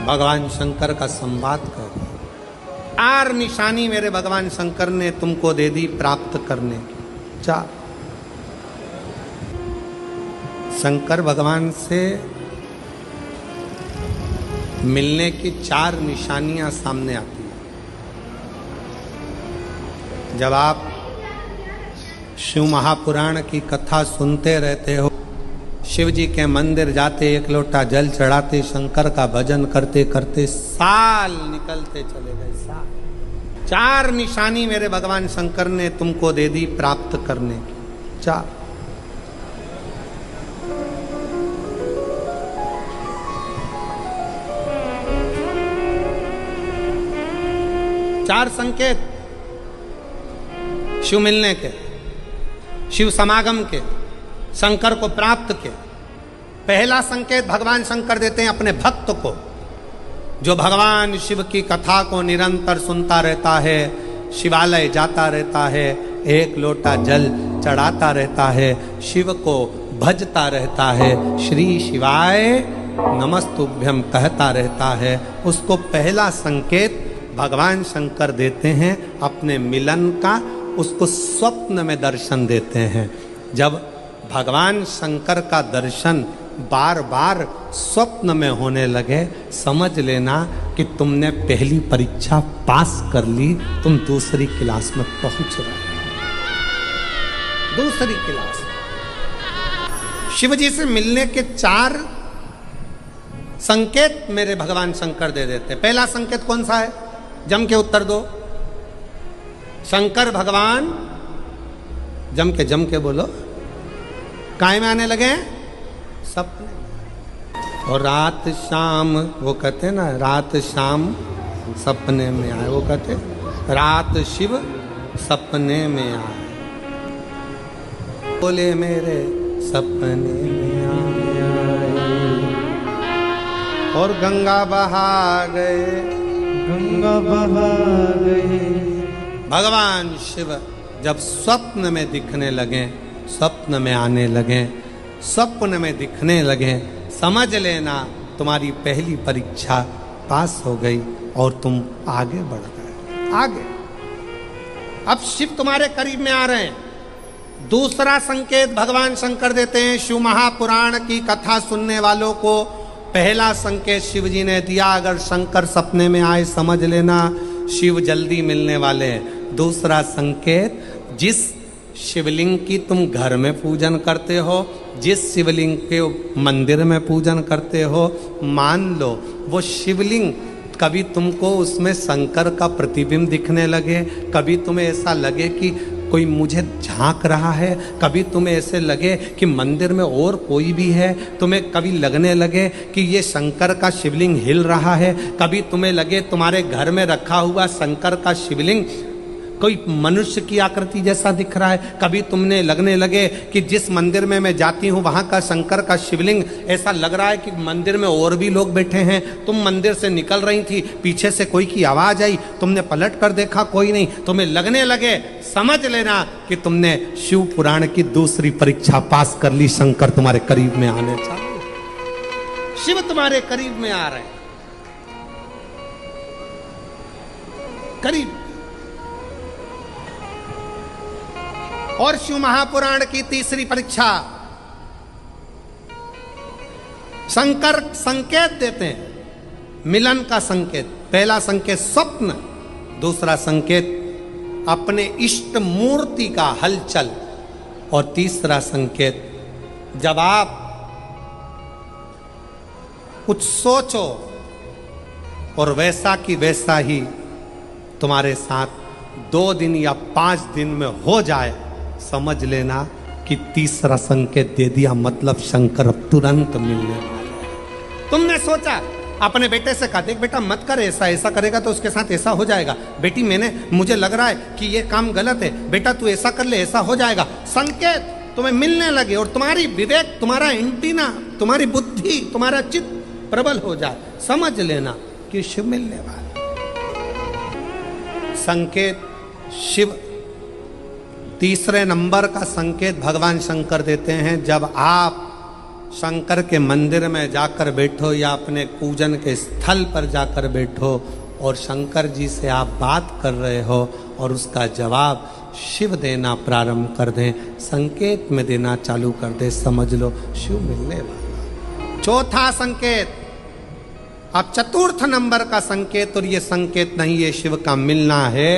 भगवान शंकर का संवाद कर। 4 निशानी मेरे भगवान शंकर ने तुमको दे दी प्राप्त करने की। 4 शंकर भगवान से मिलने की 4 निशानियां सामने आती हैं। जब आप शिव महापुराण की कथा सुनते रहते हो, शिव जी के मंदिर जाते, 1 लोटा जल चढ़ाते, शंकर का भजन करते करते साल निकलते चले गए। साल। 4 निशानी मेरे भगवान शंकर ने तुमको दे दी प्राप्त करने की। 4 संकेत शिव मिलने के, शिव समागम के, शंकर को प्राप्त के। पहला संकेत भगवान शंकर देते हैं अपने भक्त को, जो भगवान शिव की कथा को निरंतर सुनता रहता है, शिवालय जाता रहता है, 1 लोटा जल चढ़ाता रहता है, शिव को भजता रहता है, श्री शिवाय नमस्तुभ्यम कहता रहता है। उसको पहला संकेत भगवान शंकर देते हैं अपने मिलन का, उसको स्वप्न में दर्शन देते हैं। जब भगवान शंकर का दर्शन बार बार स्वप्न में होने लगे, समझ लेना कि तुमने पहली परीक्षा पास कर ली, तुम दूसरी क्लास में पहुंच रहे हो। दूसरी क्लास। शिव जी से मिलने के 4 संकेत मेरे भगवान शंकर दे देते। पहला संकेत कौन सा है? जम के उत्तर दो। शंकर भगवान जम के बोलो, काय में आने लगे? सपने। और रात शाम, वो कहते हैं ना, रात शाम सपने में आए, वो कहते रात शिव सपने में आए, बोले मेरे सपने में आए। और गंगा बहा गए, गंगा बहा गए। भगवान शिव जब स्वप्न में दिखने लगे, स्वप्न में आने लगे, स्वप्न में दिखने लगे, समझ लेना तुम्हारी पहली परीक्षा पास हो गई और तुम आगे बढ़ गए। आगे अब शिव तुम्हारे करीब में आ रहे हैं। दूसरा संकेत भगवान शंकर देते हैं शिव महापुराण की कथा सुनने वालों को। पहला संकेत शिव जी ने दिया, अगर शंकर सपने में आए समझ लेना शिव जल्दी मिलने वाले हैं। दूसरा संकेत, जिस शिवलिंग की तुम घर में पूजन करते हो, जिस शिवलिंग के मंदिर में पूजन करते हो, मान लो वो शिवलिंग कभी तुमको उसमें शंकर का प्रतिबिंब दिखने लगे, कभी तुम्हें ऐसा लगे कि कोई मुझे झांक रहा है, कभी तुम्हें ऐसे लगे कि मंदिर में और कोई भी है, तुम्हें कभी लगने लगे कि ये शंकर का शिवलिंग हिल रहा है, कभी तुम्हें लगे तुम्हारे घर में रखा हुआ शंकर का शिवलिंग कोई मनुष्य की आकृति जैसा दिख रहा है, कभी तुमने लगने लगे कि जिस मंदिर में मैं जाती हूँ वहाँ का शंकर का शिवलिंग ऐसा लग रहा है कि मंदिर में और भी लोग बैठे हैं। तुम मंदिर से निकल रही थी, पीछे से कोई की आवाज़ आई, तुमने पलट कर देखा कोई नहीं, तुम्हें लगने लगे, समझ लेना कि तुमने शिव पुराण की दूसरी परीक्षा पास कर ली। शंकर तुम्हारे करीब में आने चाहिए, शिव तुम्हारे करीब में आ रहे हैं, करीब। और शिव महापुराण की तीसरी परीक्षा, शंकर संकेत देते हैं मिलन का संकेत। पहला संकेत स्वप्न, दूसरा संकेत अपने इष्ट मूर्ति का हलचल, और तीसरा संकेत जब आप कुछ सोचो और वैसा की वैसा ही तुम्हारे साथ 2 दिन या 5 दिन में हो जाए, समझ लेना कि तीसरा संकेत दे दिया, मतलब शंकर अब तुरंत मिलने वाले। तुमने सोचा, अपने बेटे से कहा, देख बेटा मत कर ऐसा, ऐसा करेगा तो उसके साथ ऐसा हो जाएगा। बेटी मुझे लग रहा है कि ये काम गलत है, बेटा तू ऐसा कर ले, ऐसा हो जाएगा। संकेत तुम्हें मिलने लगे और तुम्हारी विवेक, तुम्हारा एंटीना, तुम्हारी बुद्धि, तुम्हारा चित्त प्रबल हो जाए, समझ लेना कि शिव मिलने वाला। संकेत शिव। तीसरे नंबर का संकेत भगवान शंकर देते हैं, जब आप शंकर के मंदिर में जाकर बैठो या अपने पूजन के स्थल पर जाकर बैठो और शंकर जी से आप बात कर रहे हो और उसका जवाब शिव देना प्रारंभ कर दें, संकेत में देना चालू कर दे, समझ लो शिव मिलने वाला। चौथा संकेत, अब चतुर्थ नंबर का संकेत, और ये संकेत नहीं, ये शिव का मिलना है।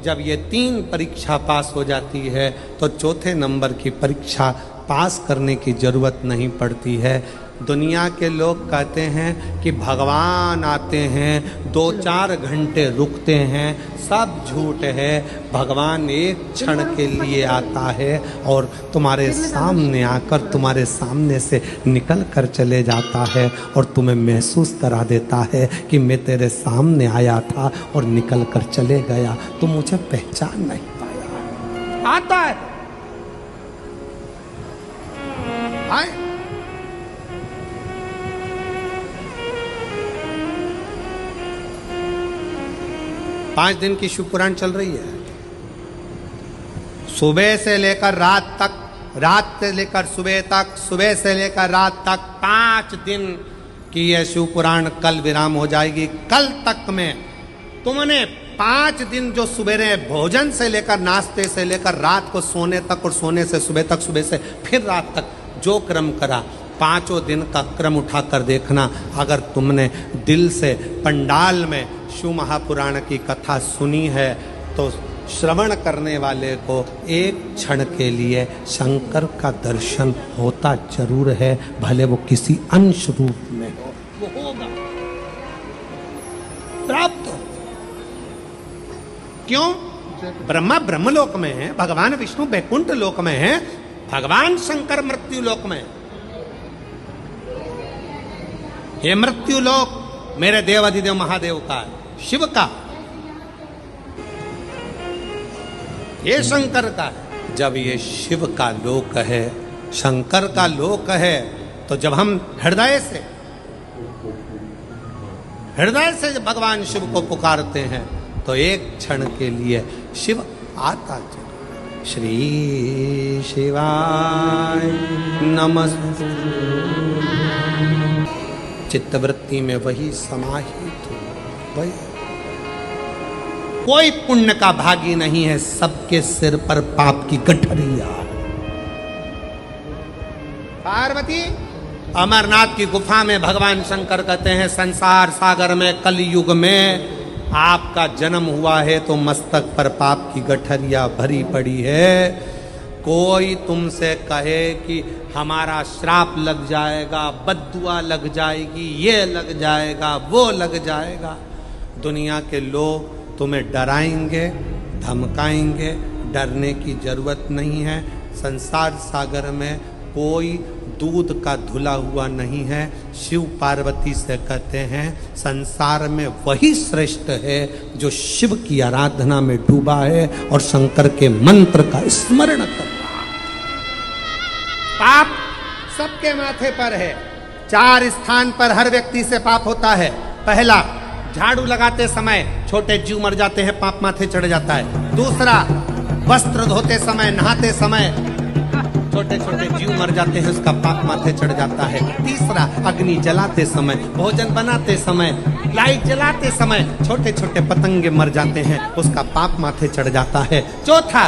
जब ये 3 परीक्षा पास हो जाती है तो चौथे नंबर की परीक्षा पास करने की जरूरत नहीं पड़ती है। दुनिया के लोग कहते हैं कि भगवान आते हैं 2-4 घंटे रुकते हैं, सब झूठ है। भगवान एक क्षण के लिए आता है और तुम्हारे सामने आकर तुम्हारे सामने से निकल कर चले जाता है और तुम्हें महसूस करा देता है कि मैं तेरे सामने आया था और निकल कर चले गया, तुम मुझे पहचान नहीं पाया। आता है आए? 5 दिन की शिव पुराण चल रही है, सुबह से लेकर रात तक, रात से लेकर सुबह तक, सुबह से लेकर रात तक 5 दिन की यह शिव पुराण कल विराम हो जाएगी। कल तक में तुमने 5 दिन जो सुबह भोजन से लेकर नाश्ते से लेकर रात को सोने तक और सोने से सुबह तक, सुबह से फिर रात तक जो क्रम करा, 5 दिन का क्रम उठाकर देखना। अगर तुमने दिल से पंडाल में शिव महापुराण की कथा सुनी है तो श्रवण करने वाले को एक क्षण के लिए शंकर का दर्शन होता जरूर है, भले वो किसी अंश रूप में हो, वो होगा, प्राप्त हो। क्यों? ब्रह्मा ब्रह्मलोक में है, भगवान विष्णु बैकुंठ लोक में है, भगवान शंकर मृत्यु लोक में। ये मृत्यु लोक मेरे देव अधिदेव महादेव का है, शिव का, ये शंकर का है। जब ये शिव का लोक है, शंकर का लोक है, तो जब हम हृदय से भगवान शिव को पुकारते हैं तो एक क्षण के लिए शिव आता है। श्री शिवाय नमस्ते, चित्तवृत्ति में वही समाहित हो। वही कोई पुण्य का भागी नहीं है, सबके सिर पर पाप की गठरिया। पार्वती अमरनाथ की गुफा में भगवान शंकर कहते हैं, संसार सागर में कलयुग में आपका जन्म हुआ है तो मस्तक पर पाप की गठरिया भरी पड़ी है। कोई तुमसे कहे कि हमारा श्राप लग जाएगा, बद्दुआ लग जाएगी, ये लग जाएगा, वो लग जाएगा, दुनिया के लोग तुम्हें डराएंगे, धमकाएंगे, डरने की जरूरत नहीं है। संसार सागर में कोई दूध का धुला हुआ नहीं है। शिव पार्वती से कहते हैं संसार में वही श्रेष्ठ है जो शिव की आराधना में डूबा है और शंकर के मंत्र का स्मरण कर रहा है। पाप सबके माथे पर है। 4 स्थान पर हर व्यक्ति से पाप होता है। पहला, झाड़ू लगाते समय छोटे जीव मर जाते हैं, पाप माथे चढ़ जाता है। दूसरा, वस्त्र धोते समय, नहाते समय छोटे छोटे जीव मर जाते हैं, उसका पाप माथे चढ़ जाता है। तीसरा, अग्नि जलाते समय, भोजन बनाते समय, लाइट जलाते समय छोटे छोटे पतंगे मर जाते हैं, उसका पाप माथे चढ़ जाता है। चौथा,